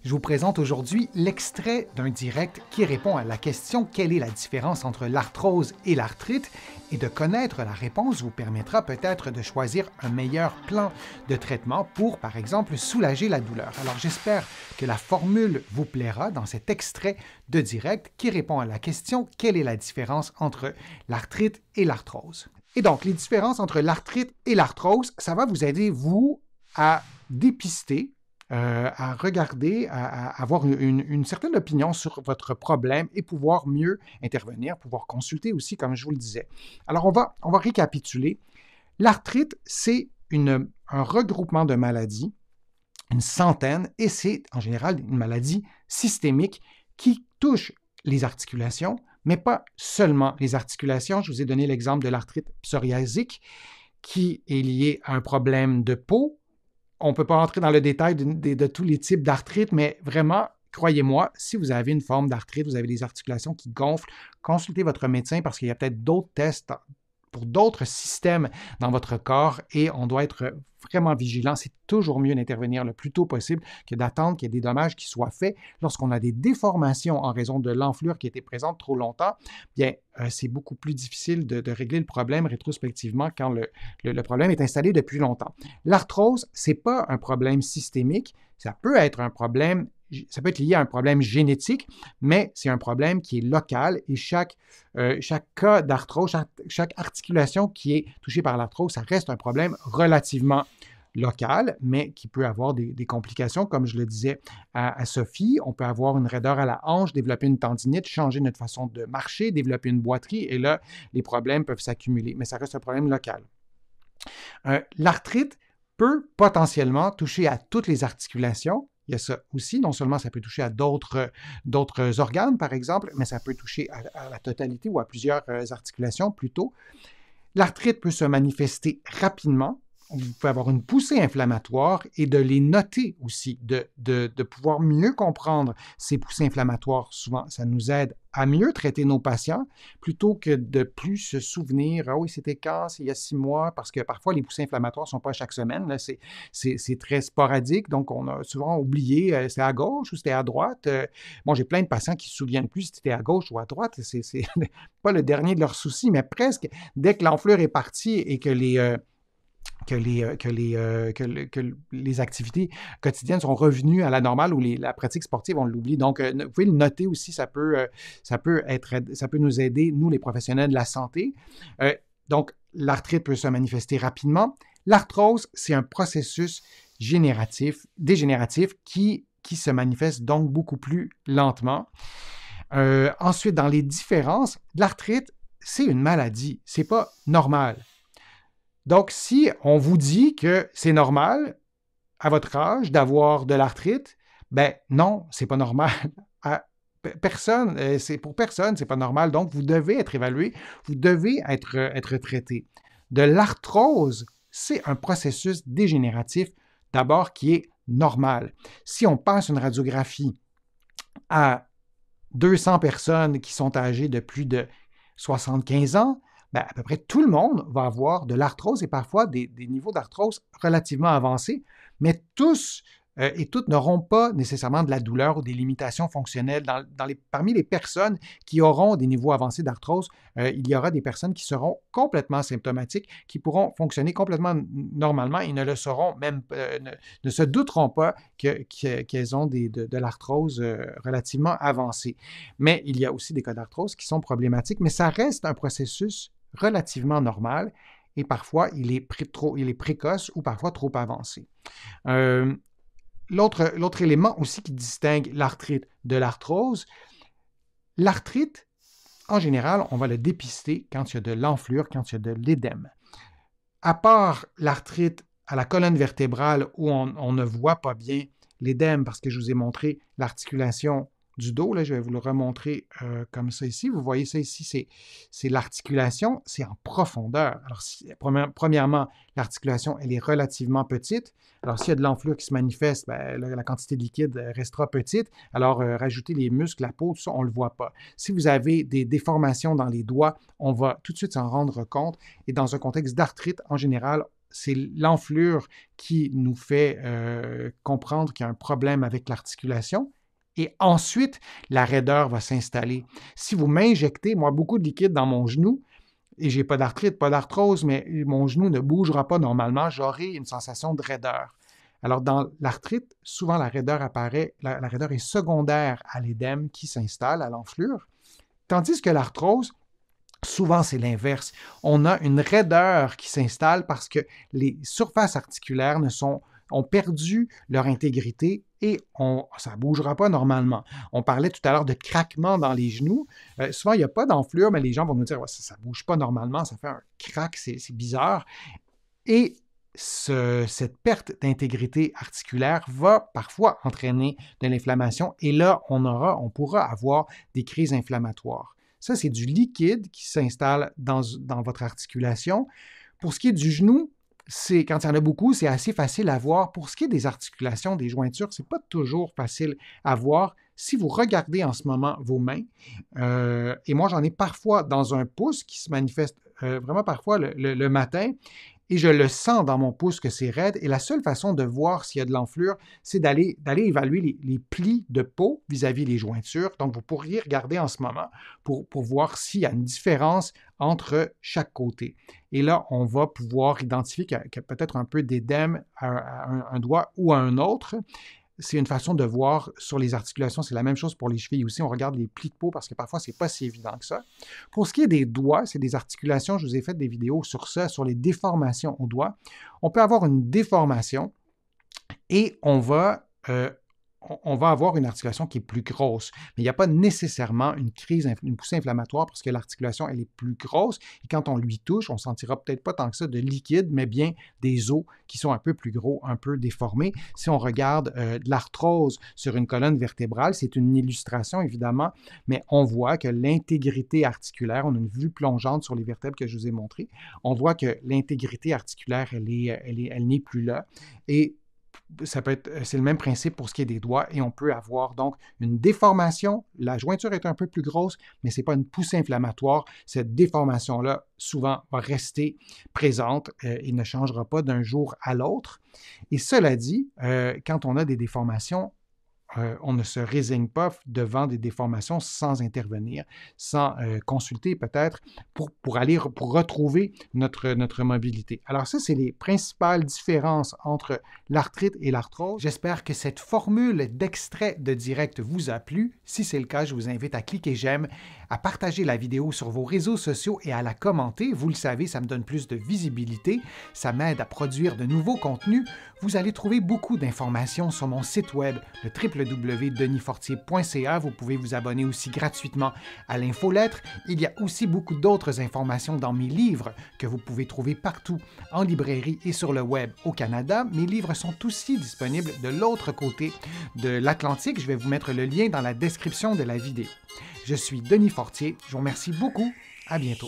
Je vous présente aujourd'hui l'extrait d'un direct qui répond à la question « Quelle est la différence entre l'arthrose et l'arthrite ?» et de connaître la réponse vous permettra peut-être de choisir un meilleur plan de traitement pour, par exemple, soulager la douleur. Alors j'espère que la formule vous plaira dans cet extrait de direct qui répond à la question « Quelle est la différence entre l'arthrite et l'arthrose ?» Et donc, les différences entre l'arthrite et l'arthrose, ça va vous aider, vous, à dépister à regarder, à avoir une certaine opinion sur votre problème et pouvoir mieux intervenir, pouvoir consulter aussi, comme je vous le disais. Alors, on va récapituler. L'arthrite, c'est un regroupement de maladies, une centaine, et c'est en général une maladie systémique qui touche les articulations, mais pas seulement les articulations. Je vous ai donné l'exemple de l'arthrite psoriasique qui est liée à un problème de peau. On ne peut pas entrer dans le détail de tous les types d'arthrite, mais vraiment, croyez-moi, si vous avez une forme d'arthrite, vous avez des articulations qui gonflent, consultez votre médecin parce qu'il y a peut-être d'autres tests pour d'autres systèmes dans votre corps et on doit être vraiment vigilant. C'est toujours mieux d'intervenir le plus tôt possible que d'attendre qu'il y ait des dommages qui soient faits. Lorsqu'on a des déformations en raison de l'enflure qui était présente trop longtemps, bien, c'est beaucoup plus difficile de régler le problème rétrospectivement quand le problème est installé depuis longtemps. L'arthrose, ce n'est pas un problème systémique, ça peut être un problème. Ça peut être lié à un problème génétique, mais c'est un problème qui est local et chaque cas d'arthrose, chaque articulation qui est touchée par l'arthrose, ça reste un problème relativement local, mais qui peut avoir des complications, comme je le disais à Sophie. On peut avoir une raideur à la hanche, développer une tendinite, changer notre façon de marcher, développer une boiterie, et là, les problèmes peuvent s'accumuler, mais ça reste un problème local. L'arthrite peut potentiellement toucher à toutes les articulations. Il y a ça aussi. Non seulement ça peut toucher à d'autres organes, par exemple, mais ça peut toucher à la totalité ou à plusieurs articulations plutôt. L'arthrite peut se manifester rapidement. Vous pouvez avoir une poussée inflammatoire et de les noter aussi, de pouvoir mieux comprendre ces poussées inflammatoires. Souvent, ça nous aide à mieux traiter nos patients plutôt que de plus se souvenir « Ah oui, c'était quand? C'est il y a 6 mois. » Parce que parfois, les poussées inflammatoires ne sont pas chaque semaine. Là, c'est très sporadique. Donc, on a souvent oublié c'était à gauche ou c'était à droite. Bon, j'ai plein de patients qui ne se souviennent plus si c'était à gauche ou à droite. C'est pas le dernier de leurs soucis, mais presque dès que l'enflure est partie et que les activités quotidiennes sont revenues à la normale ou la pratique sportive, on l'oublie. Donc, vous pouvez le noter aussi, ça peut nous aider, nous, les professionnels de la santé. Donc, l'arthrite peut se manifester rapidement. L'arthrose, c'est un processus dégénératif qui se manifeste donc beaucoup plus lentement. Ensuite, dans les différences, l'arthrite, c'est une maladie, c'est pas normal. Donc, si on vous dit que c'est normal, à votre âge, d'avoir de l'arthrite, ben non, c'est pas normal. Pour personne, c'est pas normal. Donc, vous devez être évalué, vous devez être traité. De l'arthrose, c'est un processus dégénératif, d'abord, qui est normal. Si on passe une radiographie à 200 personnes qui sont âgées de plus de 75 ans, ben, à peu près tout le monde va avoir de l'arthrose et parfois des niveaux d'arthrose relativement avancés, mais tous et toutes n'auront pas nécessairement de la douleur ou des limitations fonctionnelles. Parmi les personnes qui auront des niveaux avancés d'arthrose, il y aura des personnes qui seront complètement symptomatiques, qui pourront fonctionner complètement normalement et ne le seront même, ne se douteront pas qu'elles ont de l'arthrose relativement avancée. Mais il y a aussi des cas d'arthrose qui sont problématiques, mais ça reste un processus relativement normal et parfois il est précoce ou parfois trop avancé. L'autre élément aussi qui distingue l'arthrite de l'arthrose, l'arthrite, en général, on va le dépister quand il y a de l'enflure, quand il y a de l'édème. À part l'arthrite à la colonne vertébrale où on ne voit pas bien l'édème parce que je vous ai montré l'articulation du dos, là, je vais vous le remontrer comme ça ici. Vous voyez ça ici, c'est l'articulation, c'est en profondeur. Alors, premièrement, l'articulation, elle est relativement petite. Alors, s'il y a de l'enflure qui se manifeste, ben, la quantité de liquide restera petite. Alors, rajouter les muscles, la peau, tout ça, on ne le voit pas. Si vous avez des déformations dans les doigts, on va tout de suite s'en rendre compte. Et dans un contexte d'arthrite, en général, c'est l'enflure qui nous fait comprendre qu'il y a un problème avec l'articulation. Et ensuite, la raideur va s'installer. Si vous m'injectez, moi, beaucoup de liquide dans mon genou, et j'ai pas d'arthrite, pas d'arthrose, mais mon genou ne bougera pas normalement, j'aurai une sensation de raideur. Alors, dans l'arthrite, souvent la raideur apparaît, la raideur est secondaire à l'édème qui s'installe, à l'enflure, tandis que l'arthrose, souvent c'est l'inverse. On a une raideur qui s'installe parce que les surfaces articulaires ont perdu leur intégrité et ça ne bougera pas normalement. On parlait tout à l'heure de craquement dans les genoux. Souvent, il n'y a pas d'enflure, mais les gens vont nous dire ouais, ça ne bouge pas normalement, ça fait un crack, c'est bizarre. Et cette perte d'intégrité articulaire va parfois entraîner de l'inflammation et là, on pourra avoir des crises inflammatoires. Ça, c'est du liquide qui s'installe dans votre articulation. Pour ce qui est du genou, quand il y en a beaucoup, c'est assez facile à voir. Pour ce qui est des articulations, des jointures, ce n'est pas toujours facile à voir. Si vous regardez en ce moment vos mains, et moi j'en ai parfois dans un pouce qui se manifeste vraiment parfois le matin, et je le sens dans mon pouce que c'est raide. Et la seule façon de voir s'il y a de l'enflure, c'est d'aller évaluer les plis de peau vis-à-vis les jointures. Donc, vous pourriez regarder en ce moment pour voir s'il y a une différence entre chaque côté. Et là, on va pouvoir identifier qu'il y a peut-être un peu d'édème à un doigt ou à un autre. C'est une façon de voir sur les articulations. C'est la même chose pour les chevilles aussi. On regarde les plis de peau parce que parfois, ce n'est pas si évident que ça. Pour ce qui est des doigts, c'est des articulations. Je vous ai fait des vidéos sur ça, sur les déformations aux doigts. On peut avoir une déformation et on va avoir une articulation qui est plus grosse. Mais il n'y a pas nécessairement une poussée inflammatoire parce que l'articulation, elle est plus grosse. Et quand on lui touche, on ne sentira peut-être pas tant que ça de liquide, mais bien des os qui sont un peu plus gros, un peu déformés. Si on regarde de l'arthrose sur une colonne vertébrale, c'est une illustration, évidemment, mais on voit que l'intégrité articulaire, on a une vue plongeante sur les vertèbres que je vous ai montrées, on voit que l'intégrité articulaire, elle n'est plus là. Et c'est le même principe pour ce qui est des doigts et on peut avoir donc une déformation. La jointure est un peu plus grosse, mais ce n'est pas une poussée inflammatoire. Cette déformation-là, souvent, va rester présente et ne changera pas d'un jour à l'autre. Et cela dit, quand on a des déformations, on ne se résigne pas devant des déformations sans intervenir, sans consulter peut-être pour retrouver notre mobilité. Alors ça, c'est les principales différences entre l'arthrite et l'arthrose. J'espère que cette formule d'extrait de direct vous a plu. Si c'est le cas, je vous invite à cliquer j'aime, à partager la vidéo sur vos réseaux sociaux et à la commenter. Vous le savez, ça me donne plus de visibilité, ça m'aide à produire de nouveaux contenus. Vous allez trouver beaucoup d'informations sur mon site web, le www.denisfortier.ca. Vous pouvez vous abonner aussi gratuitement à l'infolettre. Il y a aussi beaucoup d'autres informations dans mes livres que vous pouvez trouver partout en librairie et sur le web au Canada. Mes livres sont aussi disponibles de l'autre côté de l'Atlantique. Je vais vous mettre le lien dans la description de la vidéo. Je suis Denis Fortier. Je vous remercie beaucoup. À bientôt.